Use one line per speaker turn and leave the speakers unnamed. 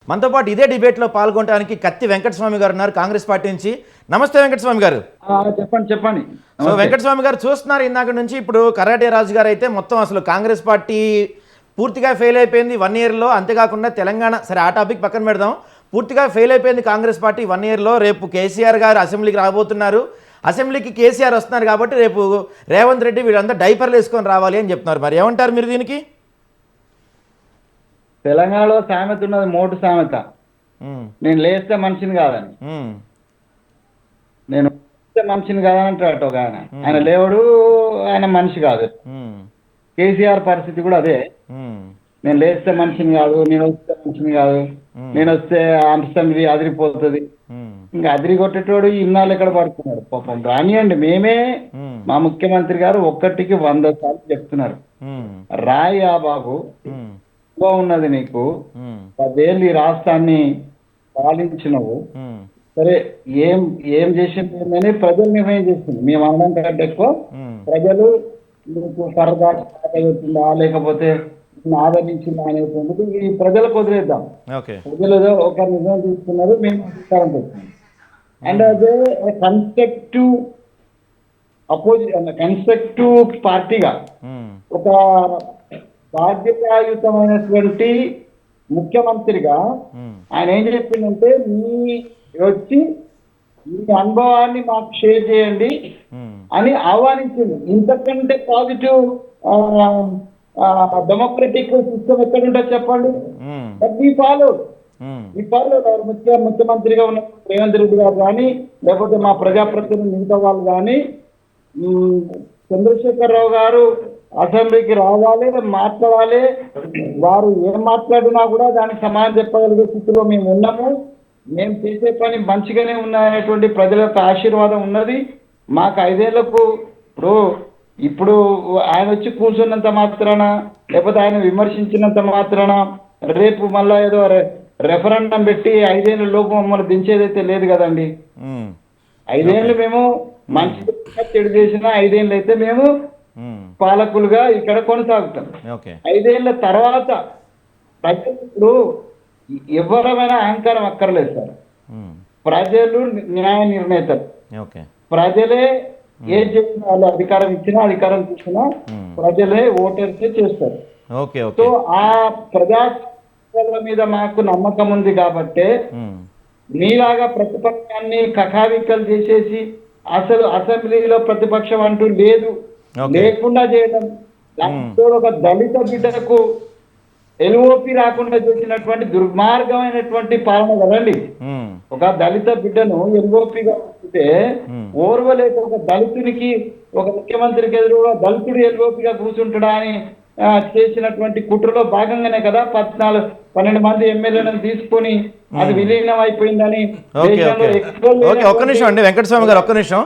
మనతో పాటు ఇదే డిబేట్లో పాల్గొనడానికి కత్తి వెంకటస్వామి గారు ఉన్నారు కాంగ్రెస్ పార్టీ నుంచి. నమస్తే వెంకటస్వామి గారు.
చెప్పండి.
సో వెంకటస్వామి గారు చూస్తున్నారు ఇందాక నుంచి, ఇప్పుడు కరాటే రాజు గారు అయితే మొత్తం అసలు కాంగ్రెస్ పార్టీ పూర్తిగా ఫెయిల్ అయిపోయింది 1 ఇయర్లో. అంతేకాకుండా తెలంగాణ, సరే ఆ టాపిక్ పక్కన పెడదాం, పూర్తిగా ఫెయిల్ అయిపోయింది కాంగ్రెస్ పార్టీ 1 ఇయర్లో. రేపు కేసీఆర్ గారు అసెంబ్లీకి రాబోతున్నారు, అసెంబ్లీకి కేసీఆర్ వస్తున్నారు కాబట్టి రేపు రేవంత్ రెడ్డి వీళ్ళంతా డైపర్లు వేసుకొని రావాలి అని చెప్తున్నారు. మరి ఏమంటారు మీరు దీనికి?
తెలంగాణలో సామెత ఉన్నది, మోటు సామెత. నేను లేస్తే మనిషిని కాదని, నేను లేస్తే మనిషిని కాదని అంటాడు ఒక ఆయన. ఆయన లేవడు, ఆయన మనిషి కాదు. కేసీఆర్ పరిస్థితి కూడా అదే. నేను లేస్తే మనిషిని కాదు, నేను వస్తే మనిషిని కాదు, నేను వస్తే అసెంబ్లీ అదిరిపోతుంది. ఇంకా అదిరి కొట్టేటోడు ఇన్నాళ్ళు ఎక్కడ పడుతున్నాడు పాపం. రానియండి, మేమే మా ముఖ్యమంత్రి గారు 1కి 100 సార్లు చెప్తున్నారు, రాయా బాబు, ఉన్నది నీకు 10 ఏళ్ళు ఈ రాష్ట్రాన్ని పాలించినవు, సరే ఏం చేసిందని ప్రజలు నిర్ణయం చేస్తుంది. మేము అనడం కంటే ఎక్కువ ప్రజలు నీకు సరదా అవుతుందా లేకపోతే ఆదరించిందా అనేటువంటి ఈ ప్రజలకు వదిలేద్దాం. ప్రజలు ఏదో ఒక నిర్ణయం తీసుకున్నారు, మేము అధికారం పెట్టాం. అండ్ అదే కన్స్ట్రక్టివ్ పార్టీగా ఒక బాధ్యతాయుతమైనటువంటి ముఖ్యమంత్రిగా ఆయన ఏం చెప్పిందంటే, వచ్చి మీ అనుభవాన్ని మాకు షేర్ చేయండి అని ఆహ్వానించింది. ఇంతకంటే పాజిటివ్ డెమోక్రటిక్ సిస్టమ్ ఎక్కడుంటో చెప్పండి. బట్ ఈ ఫాలో ముఖ్యమంత్రిగా ఉన్న రేవంత్ రెడ్డి గారు కానీ, లేకపోతే మా ప్రజాప్రతినిధులు మిగతా వాళ్ళు కానీ, చంద్రశేఖరరావు గారు అసెంబ్లీకి రావాలి, మాట్లాడాలి. వారు ఏం మాట్లాడినా కూడా దానికి సమాధానం చెప్పగలిగే స్థితిలో మేము ఉన్నాము. మేము చేసే పని మంచిగానే ఉన్నాయనేటువంటి ప్రజల యొక్క ఆశీర్వాదం ఉన్నది మాకు. 5 ఏళ్లకు ఇప్పుడు ఆయన వచ్చి కూర్చున్నంత మాత్రాన, లేకపోతే ఆయన విమర్శించినంత మాత్రాన రేపు మళ్ళా ఏదో రెఫరెండం పెట్టి 5 ఏళ్ళ లోపు మమ్మల్ని దించేదైతే లేదు కదండి. 5 ఏళ్ళు మేము మంచి చెడు చేసిన 5 ఏళ్ళు అయితే మేము పాలకులుగా ఇక్కడ కొనసాగుతాం. 5 ఏళ్ల తర్వాత ప్రజలు, ఇప్పుడు ఎవరమైనా అహంకారం అక్కర్లేదు సార్. ప్రజలు న్యాయ నిర్ణేతలు. ప్రజలే ఏం చేసినా, వాళ్ళు అధికారం ఇచ్చినా అధికారం తీసుకున్నా ప్రజలే ఓటర్స్ చేస్తారు. సో ఆ ప్రజాస్వామ్యాల మీద మాకు నమ్మకం ఉంది కాబట్టి మీలాగా ప్రతిపక్షాన్ని కకావికలు చేసేసి అసలు అసెంబ్లీలో ప్రతిపక్షం అంటూ లేకుండా చేయడం, దాంతో ఒక దళిత బిడ్డకు ఎల్ఓపి రాకుండా చేసినటువంటి దుర్మార్గమైనటువంటి పాలన కదండి. ఒక దళిత బిడ్డను ఎల్ఓపిగా ఉంచితే ఓర్వలేక ఒక దళితునికి, ఒక ముఖ్యమంత్రికి ఎదురుగా దళితుడు ఎల్ఓపిగా కూర్చుంటాడా అని చేసినటువంటి కుట్రలో భాగంగానే కదా 12 మంది ఎమ్మెల్యేలను తీసుకొని అది విలీనం అయిపోయిందని
ఒక్క నిమిషం అండి వెంకటస్వామి గారు, ఒక్క నిమిషం.